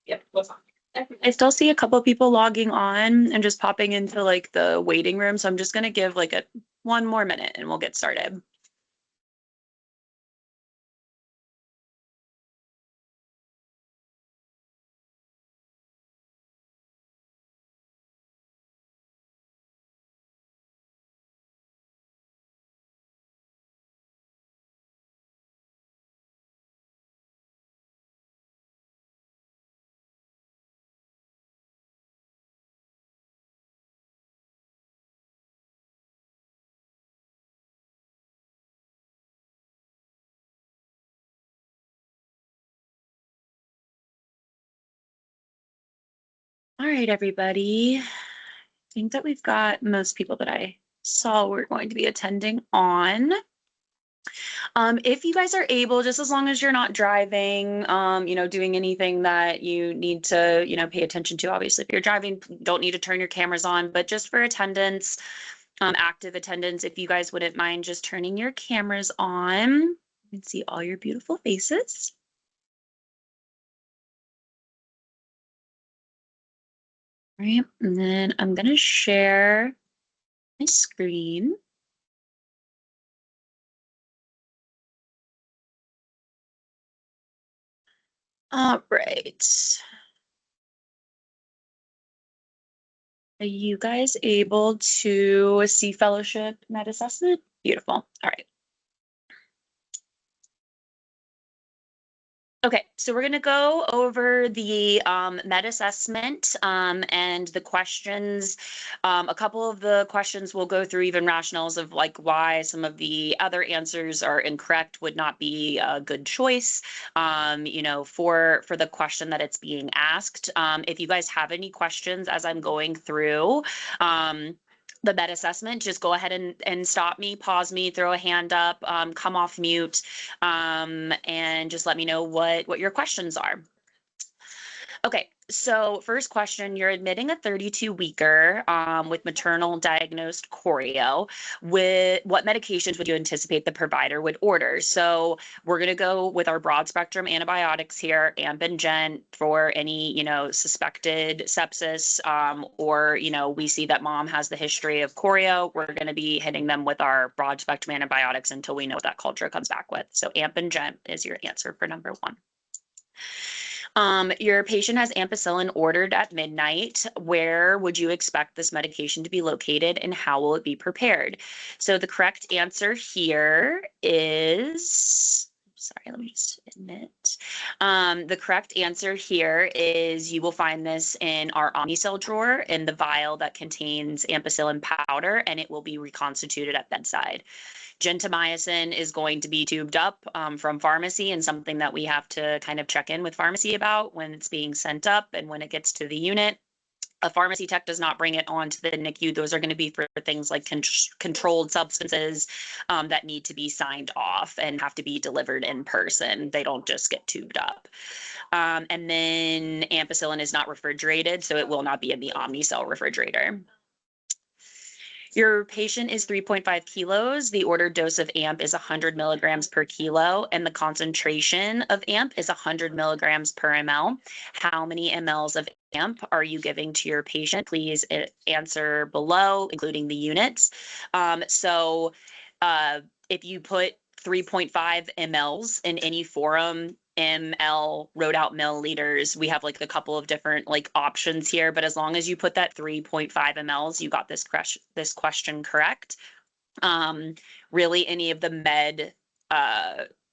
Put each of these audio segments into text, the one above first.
Yep, what's on? I still see a couple people logging on and just popping into like the waiting room. So I'm just going to give like one more minute and we'll get started. All right, everybody. I think that we've got most people that I saw were going to be attending on. If you guys are able, just as long as you're not driving, doing anything that you need to, pay attention to. Obviously, if you're driving, don't need to turn your cameras on, but just for attendance, active attendance, if you guys wouldn't mind just turning your cameras on and see all your beautiful faces. All right, and then I'm going to share my screen. All right. Are you guys able to see fellowship med assessment? Beautiful. All right. Okay, so we're going to go over the med assessment and the questions. A couple of the questions we'll go through even rationales of like why some of the other answers are incorrect would not be a good choice, for the question that it's being asked. If you guys have any questions as I'm going through, the med assessment, just go ahead and stop me, pause me, throw a hand up, come off mute, and just let me know what your questions are. Okay, so first question, you're admitting a 32-weeker with maternal diagnosed choreo. With what medications would you anticipate the provider would order? So we're going to go with our broad spectrum antibiotics here, AMP and Gent, for any, suspected sepsis, or, we see that mom has the history of choreo. We're going to be hitting them with our broad spectrum antibiotics until we know what that culture comes back with. So AMP and Gent is your answer for number one. Your patient has ampicillin ordered at midnight. Where would you expect this medication to be located and how will it be prepared? So the correct answer here is, sorry, let me just admit. The correct answer here is you will find this in our Omnicell drawer in the vial that contains ampicillin powder, and it will be reconstituted at bedside. Gentamicin is going to be tubed up from pharmacy and something that we have to kind of check in with pharmacy about when it's being sent up and when it gets to the unit. A pharmacy tech does not bring it onto the NICU. Those are going to be for things like controlled substances that need to be signed off and have to be delivered in person. They don't just get tubed up. And then ampicillin is not refrigerated, so it will not be in the Omnicell refrigerator. Your patient is 3.5 kilos. The ordered dose of AMP is 100 milligrams per kilo, and the concentration of AMP is 100 milligrams per ml. How many mLs of AMP are you giving to your patient? Please answer below, including the units. If you put 3.5 mLs in any forum, ml wrote out milliliters, we have like a couple of different like options here, but as long as you put that 3.5 mLs, you got this question correct. Really any of the med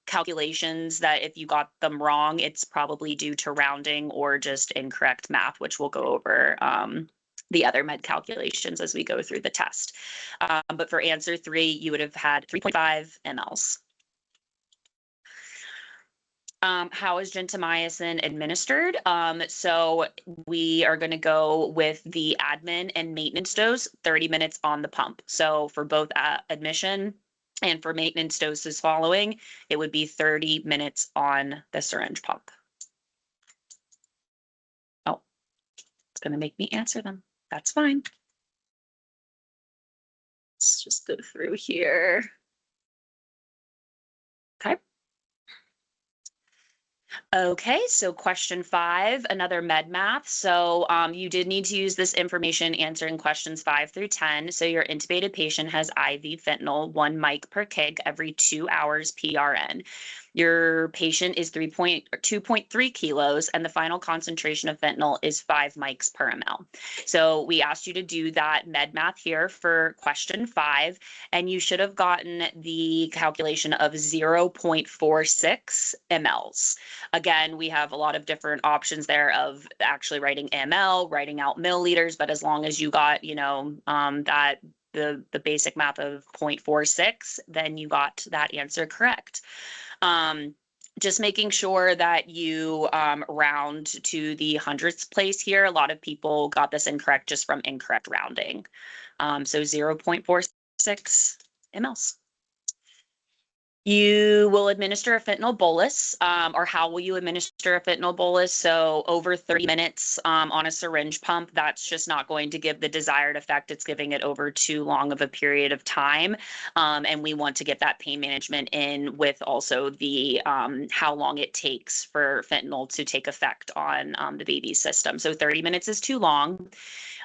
calculations that if you got them wrong, it's probably due to rounding or just incorrect math, which we'll go over the other med calculations as we go through the test. But for answer 3, you would have had 3.5 mLs. How is gentamicin administered? So we are going to go with the admin and maintenance dose, 30 minutes on the pump. So for both admission and for maintenance doses following, it would be 30 minutes on the syringe pump. Oh, it's going to make me answer them. That's fine. Let's just go through here. Okay. Okay, so question 5, another med math. So you did need to use this information answering questions 5 through 10. So your intubated patient has IV fentanyl, 1 mic per kg every 2 hours PRN. Your patient is 2.3 kilos, and the final concentration of fentanyl is 5 mics per ml. So we asked you to do that med math here for question 5, and you should have gotten the calculation of 0.46 mLs. Again, we have a lot of different options there of actually writing ml, writing out milliliters, but as long as you got, that the basic math of 0.46, then you got that answer correct. Just making sure that you round to the hundredths place here. A lot of people got this incorrect just from incorrect rounding. So 0.46 mLs. You will administer a fentanyl bolus, or how will you administer a fentanyl bolus? So over 30 minutes on a syringe pump, that's just not going to give the desired effect. It's giving it over too long of a period of time. And we want to get that pain management in with also the how long it takes for fentanyl to take effect on the baby's system. So 30 minutes is too long.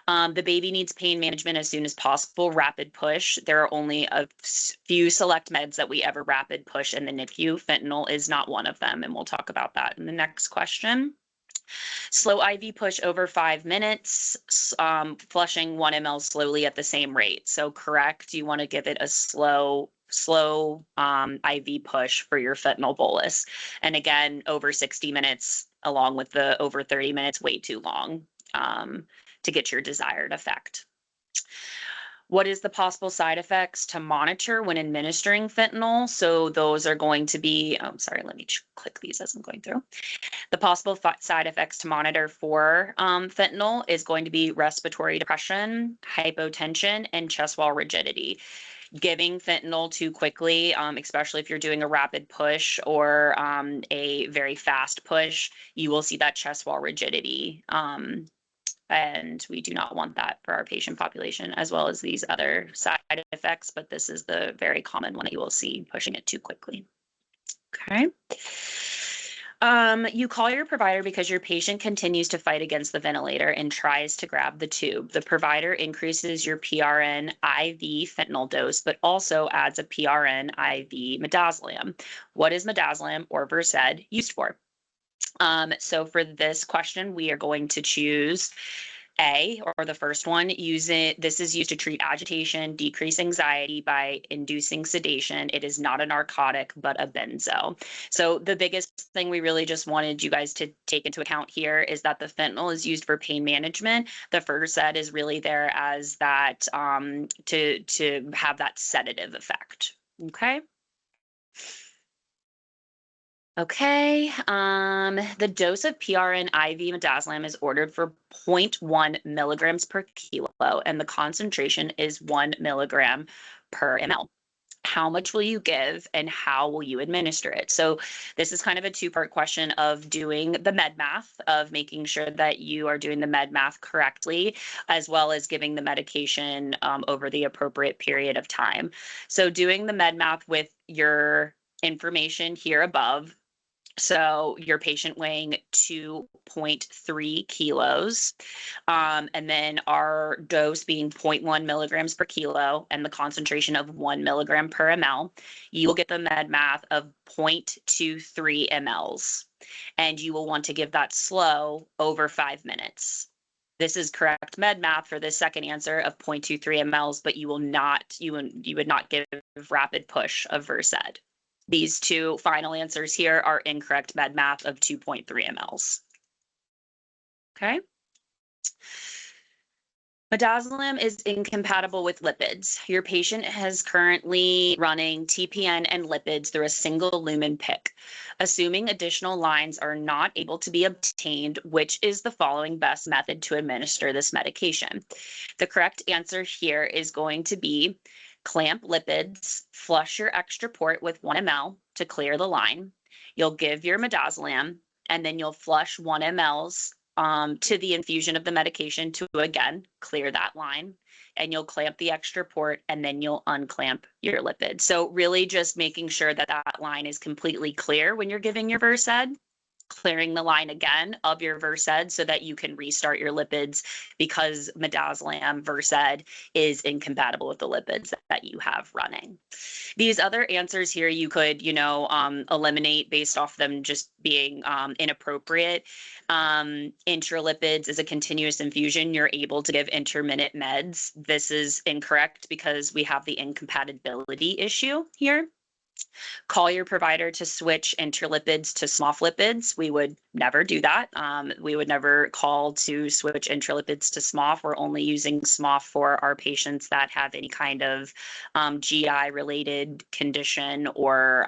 The baby needs pain management as soon as possible. Rapid push. There are only a few select meds that we ever rapid push in the NICU. Fentanyl is not one of them, and we'll talk about that in the next question. Slow IV push over 5 minutes, flushing 1 ml slowly at the same rate. So correct, you want to give it a slow IV push for your fentanyl bolus. And again, over 60 minutes, along with the over 30 minutes, way too long to get your desired effect. What is the possible side effects to monitor when administering fentanyl? So those are going to be, sorry, let me click these as I'm going through. The possible side effects to monitor for fentanyl is going to be respiratory depression, hypotension, and chest wall rigidity. Giving fentanyl too quickly, especially if you're doing a rapid push or a very fast push, you will see that chest wall rigidity. And we do not want that for our patient population, as well as these other side effects, but this is the very common one that you will see pushing it too quickly. Okay. You call your provider because your patient continues to fight against the ventilator and tries to grab the tube. The provider increases your PRN IV fentanyl dose, but also adds a PRN IV midazolam. What is midazolam or Versed used for? So for this question, we are going to choose A, or the first one. This is used to treat agitation, decrease anxiety by inducing sedation. It is not a narcotic, but a benzo. So the biggest thing we really just wanted you guys to take into account here is that the fentanyl is used for pain management. The Versed is really there as that to have that sedative effect. Okay. Okay, the dose of PRN IV midazolam is ordered for 0.1 milligrams per kilo, and the concentration is 1 milligram per ml. How much will you give and how will you administer it? So this is kind of a two-part question of doing the med math, of making sure that you are doing the med math correctly, as well as giving the medication over the appropriate period of time. So doing the med math with your information here above. So your patient weighing 2.3 kilos, and then our dose being 0.1 milligrams per kilo and the concentration of 1 milligram per ml, you will get the med math of 0.23 mLs, and you will want to give that slow over 5 minutes. This is correct med math for the second answer of 0.23 mLs, but you would not give rapid push of Versed. These two final answers here are incorrect med math of 2.3 mLs. Okay. Midazolam is incompatible with lipids. Your patient is currently running TPN and lipids through a single lumen PICC. Assuming additional lines are not able to be obtained, which is the following best method to administer this medication? The correct answer here is going to be clamp lipids, flush your extra port with 1 ml to clear the line. You'll give your midazolam, and then you'll flush 1 mLs to the infusion of the medication to, again, clear that line. And you'll clamp the extra port, and then you'll unclamp your lipid. So really just making sure that that line is completely clear when you're giving your Versed. clearing the line again of your Versed so that you can restart your lipids, because midazolam Versed is incompatible with the lipids that you have running. These other answers here you could, eliminate based off them just being inappropriate. Intralipids is a continuous infusion. You're able to give intermittent meds. This is incorrect because we have the incompatibility issue here. Call your provider to switch intralipids to SMOF-lipids. We would never do that. We would never call to switch intralipids to SMOF. We're only using SMOF for our patients that have any kind of GI-related condition or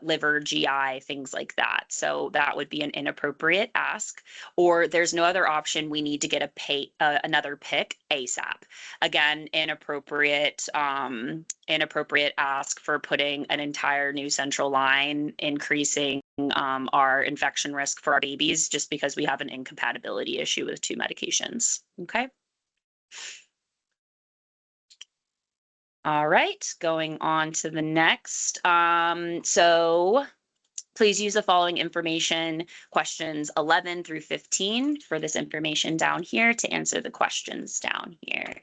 liver GI, things like that. So that would be an inappropriate ask. Or there's no other option. We need to get another PIC ASAP. Again, inappropriate ask for putting an entire new central line, increasing our infection risk for our babies just because we have an incompatibility issue with two medications. Okay. All right, going on to the next. So please use the following information, questions 11 through 15 for this information down here to answer the questions down here.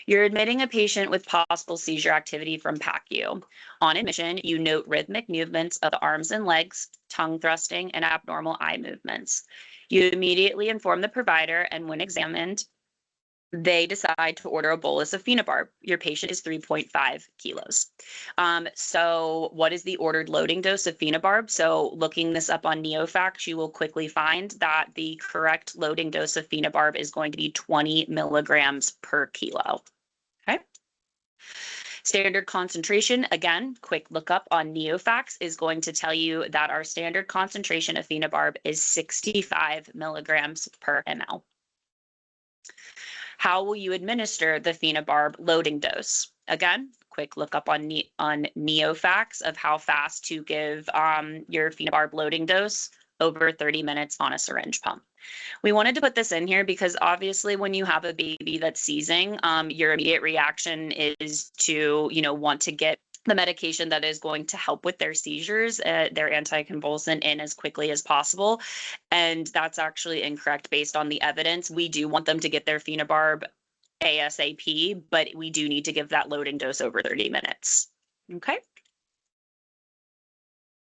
You're admitting a patient with possible seizure activity from PACU. On admission, you note rhythmic movements of the arms and legs, tongue thrusting, and abnormal eye movements. You immediately inform the provider, and when examined, they decide to order a bolus of phenobarb. Your patient is 3.5 kilos. So what is the ordered loading dose of phenobarb? So looking this up on NeoFacts, you will quickly find that the correct loading dose of phenobarb is going to be 20 milligrams per kilo. Okay. Standard concentration, again, quick look up on NeoFacts is going to tell you that our standard concentration of phenobarb is 65 milligrams per ml. How will you administer the phenobarb loading dose? Again, quick look up on NeoFacts of how fast to give your phenobarb loading dose, over 30 minutes on a syringe pump. We wanted to put this in here because obviously when you have a baby that's seizing, your immediate reaction is to, want to get the medication that is going to help with their seizures, their anticonvulsant, in as quickly as possible. And that's actually incorrect based on the evidence. We do want them to get their phenobarb ASAP, but we do need to give that loading dose over 30 minutes. Okay.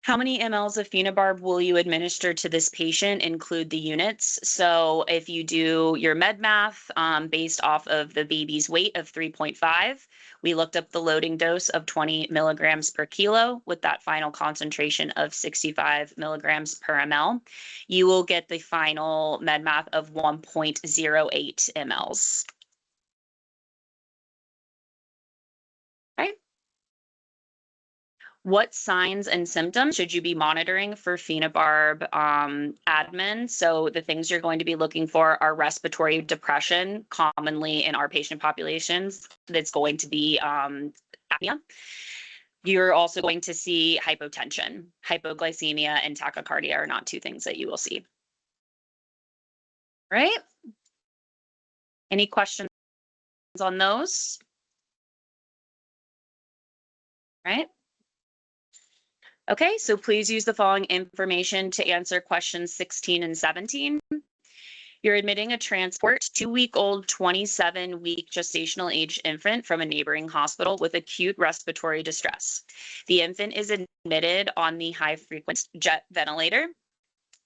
How many mLs of phenobarb will you administer to this patient? Include the units. So if you do your med math based off of the baby's weight of 3.5, we looked up the loading dose of 20 milligrams per kilo with that final concentration of 65 milligrams per ml. You will get the final med math of 1.08 mLs. Right? What signs and symptoms should you be monitoring for phenobarb admin? So the things you're going to be looking for are respiratory depression. Commonly in our patient populations, that's going to be apnea. You're also going to see hypotension. Hypoglycemia and tachycardia are not two things that you will see. Right? Any questions on those? Right? Okay, so please use the following information to answer questions 16 and 17. You're admitting a transport 2-week-old, 27-week gestational age infant from a neighboring hospital with acute respiratory distress. The infant is admitted on the high-frequency jet ventilator.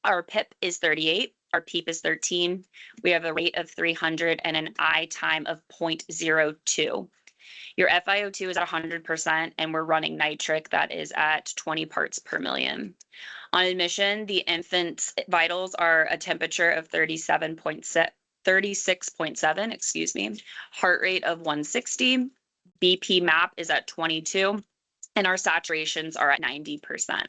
Our PIP is 38. Our PEEP is 13. We have a rate of 300 and an I time of 0.02. Your FiO2 is at 100%, and we're running nitric that is at 20 parts per million. On admission, the infant's vitals are a temperature of 36.7, heart rate of 160, BP map is at 22, and our saturations are at 90%.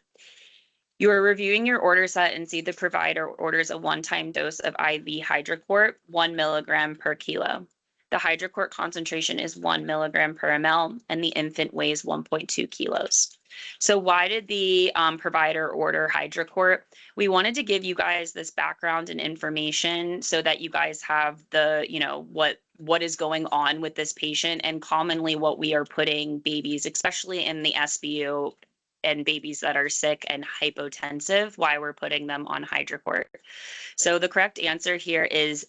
You are reviewing your order set and see the provider orders a one-time dose of IV hydrocort, 1 milligram per kilo. The hydrocort concentration is 1 milligram per ml, and the infant weighs 1.2 kilos. So why did the provider order hydrocort? We wanted to give you guys this background and information so that you guys have the, what is going on with this patient, and commonly what we are putting babies, especially in the SBU, and babies that are sick and hypotensive, why we're putting them on hydrocort. So the correct answer here is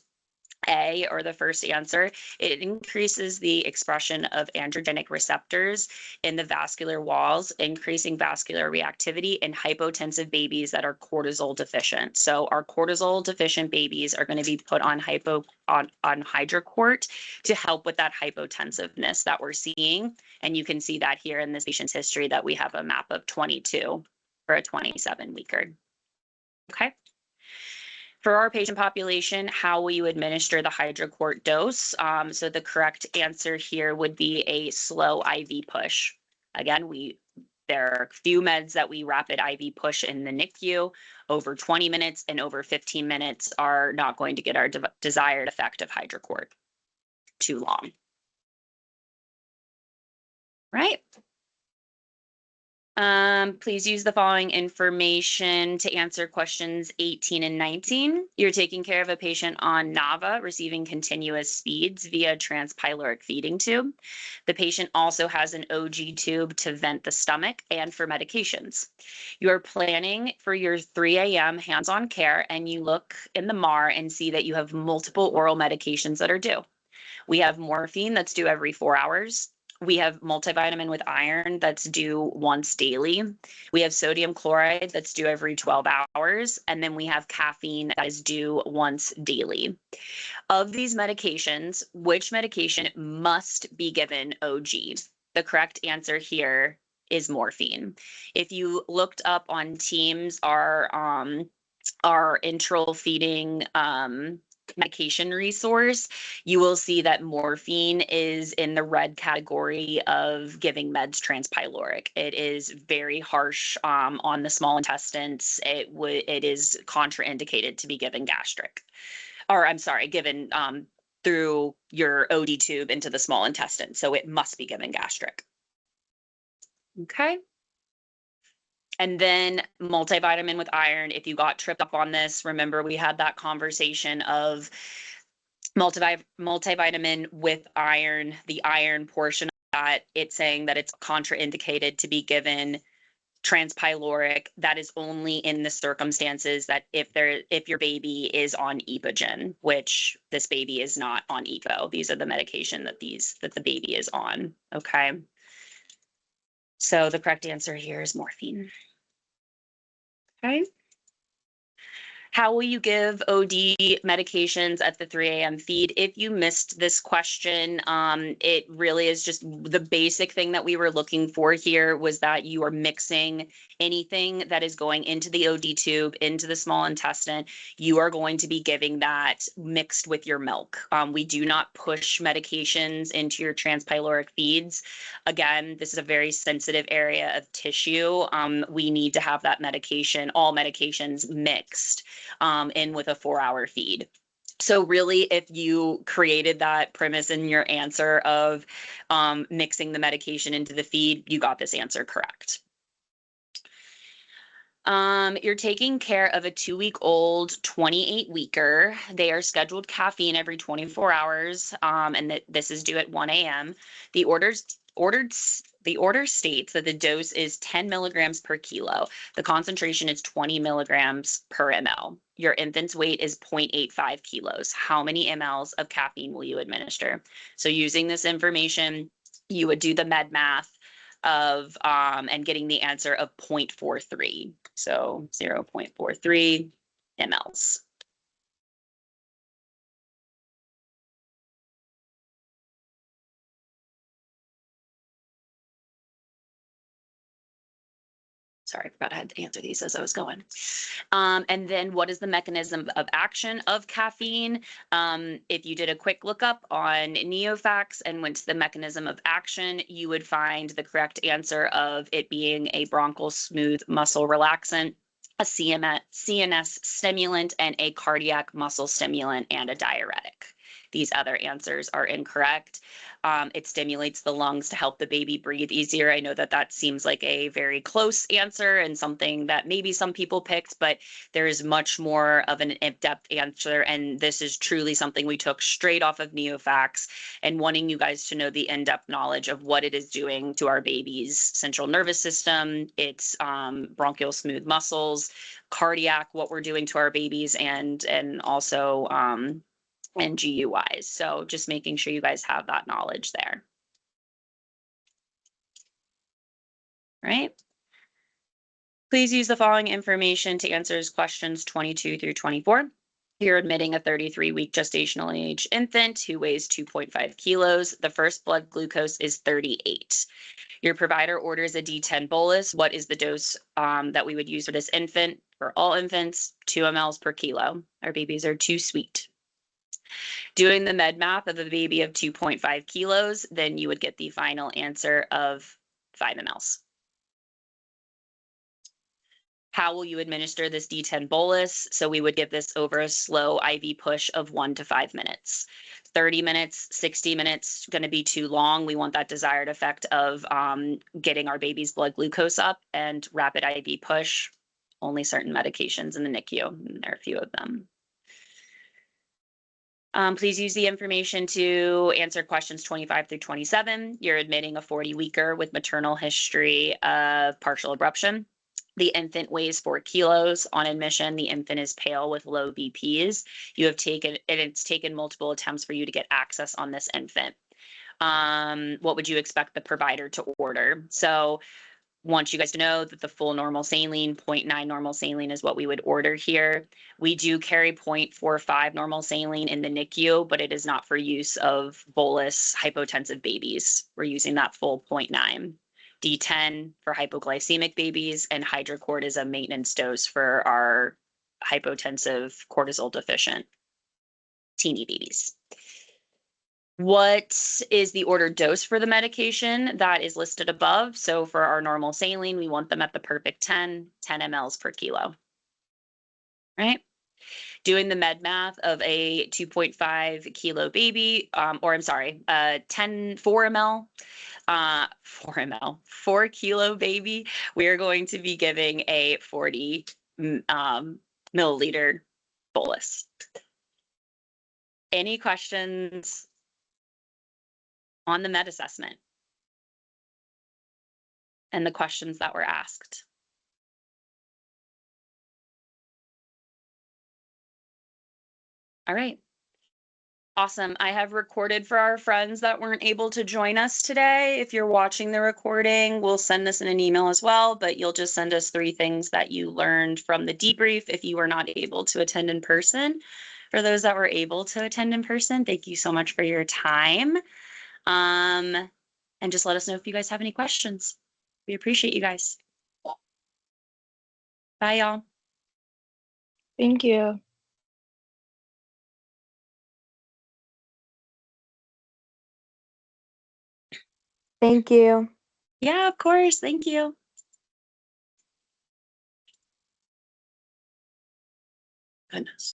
A, or the first answer. It increases the expression of androgenic receptors in the vascular walls, increasing vascular reactivity in hypotensive babies that are cortisol deficient. So our cortisol deficient babies are going to be put on hydrocort to help with that hypotensiveness that we're seeing. And you can see that here in this patient's history that we have a map of 22 for a 27-weeker. Okay. For our patient population, how will you administer the hydrocort dose? So the correct answer here would be a slow IV push. Again, there are a few meds that we rapid IV push in the NICU. Over 20 minutes and over 15 minutes are not going to get our desired effect of hydrocort too long. Right? Please use the following information to answer questions 18 and 19. You're taking care of a patient on NAVA receiving continuous feeds via transpyloric feeding tube. The patient also has an OG tube to vent the stomach and for medications. You are planning for your 3 a.m. hands-on care, and you look in the MAR and see that you have multiple oral medications that are due. We have morphine that's due every 4 hours. We have multivitamin with iron that's due once daily. We have sodium chloride that's due every 12 hours. And then we have caffeine that is due once daily. Of these medications, which medication must be given OG? The correct answer here is morphine. If you looked up on Teams our enteral feeding medication resource, you will see that morphine is in the red category of giving meds transpyloric. It is very harsh on the small intestines. It is contraindicated to be given gastric, or I'm sorry, given through your OD tube into the small intestine. So it must be given gastric. Okay. And then multivitamin with iron, if you got tripped up on this, remember we had that conversation of multivitamin with iron, the iron portion of that, it's saying that it's contraindicated to be given transpyloric. That is only in the circumstances that if your baby is on Epogen, which this baby is not on EPO. These are the medication that the baby is on. Okay. So the correct answer here is morphine. Okay. How will you give OD medications at the 3 a.m. feed? If you missed this question, it really is just the basic thing that we were looking for here was that you are mixing anything that is going into the OD tube, into the small intestine. You are going to be giving that mixed with your milk. We do not push medications into your transpyloric feeds. Again, this is a very sensitive area of tissue. We need to have that medication, all medications mixed in with a 4-hour feed. So really, if you created that premise in your answer of mixing the medication into the feed, you got this answer correct. You're taking care of a 2-week-old 28-weeker. They are scheduled caffeine every 24 hours, and this is due at 1 a.m. The order states that the dose is 10 milligrams per kilo. The concentration is 20 milligrams per ml. Your infant's weight is 0.85 kilos. How many mLs of caffeine will you administer? So using this information, you would do the med math of and getting the answer of 0.43. So 0.43 mLs. Sorry, I forgot I had to answer these as I was going. And then what is the mechanism of action of caffeine? If you did a quick lookup on Neofax and went to the mechanism of action, you would find the correct answer of it being a bronchial smooth muscle relaxant, a CNS stimulant, and a cardiac muscle stimulant and a diuretic. These other answers are incorrect. It stimulates the lungs to help the baby breathe easier. I know that that seems like a very close answer and something that maybe some people picked, but there is much more of an in-depth answer. And this is truly something we took straight off of NeoFacts and wanting you guys to know the in-depth knowledge of what it is doing to our baby's central nervous system, its bronchial smooth muscles, cardiac, what we're doing to our babies, and also and GUIs. So just making sure you guys have that knowledge there. Right? Please use the following information to answer questions 22 through 24. You're admitting a 33-week gestational age infant who weighs 2.5 kilos. The first blood glucose is 38. Your provider orders a D10 bolus. What is the dose that we would use for this infant? For all infants, 2 mLs per kilo. Our babies are too sweet. Doing the med math of a baby of 2.5 kilos, then you would get the final answer of 5 mLs. How will you administer this D10 bolus? So we would give this over a slow IV push of 1 to 5 minutes. 30 minutes, 60 minutes, going to be too long. We want that desired effect of getting our baby's blood glucose up, and rapid IV push, only certain medications in the NICU, and there are a few of them. Please use the information to answer questions 25 through 27. You're admitting a 40-weeker with maternal history of partial abruption. The infant weighs 4 kilos. On admission, the infant is pale with low BPs. You have taken, and it's taken multiple attempts for you to get access on this infant. What would you expect the provider to order? So want you guys to know that the full normal saline, 0.9 normal saline is what we would order here. We do carry 0.45 normal saline in the NICU, but it is not for use of bolus hypotensive babies. We're using that full 0.9. D10 for hypoglycemic babies, and hydrocort is a maintenance dose for our hypotensive cortisol deficient teeny babies. What is the ordered dose for the medication? That is listed above. So for our normal saline, we want them at the perfect 10 mLs per kilo. Right? Doing the med math of a 2.5 kilo baby, 4 ml, 4 kilo baby, we are going to be giving a 40 milliliter bolus. Any questions on the med assessment and the questions that were asked? All right. Awesome. I have recorded for our friends that weren't able to join us today. If you're watching the recording, we'll send this in an email as well, but you'll just send us 3 things that you learned from the debrief if you were not able to attend in person. For those that were able to attend in person, thank you so much for your time. And just let us know if you guys have any questions. We appreciate you guys. Bye, y'all. Thank you. Thank you. Yeah, of course. Thank you. Goodness.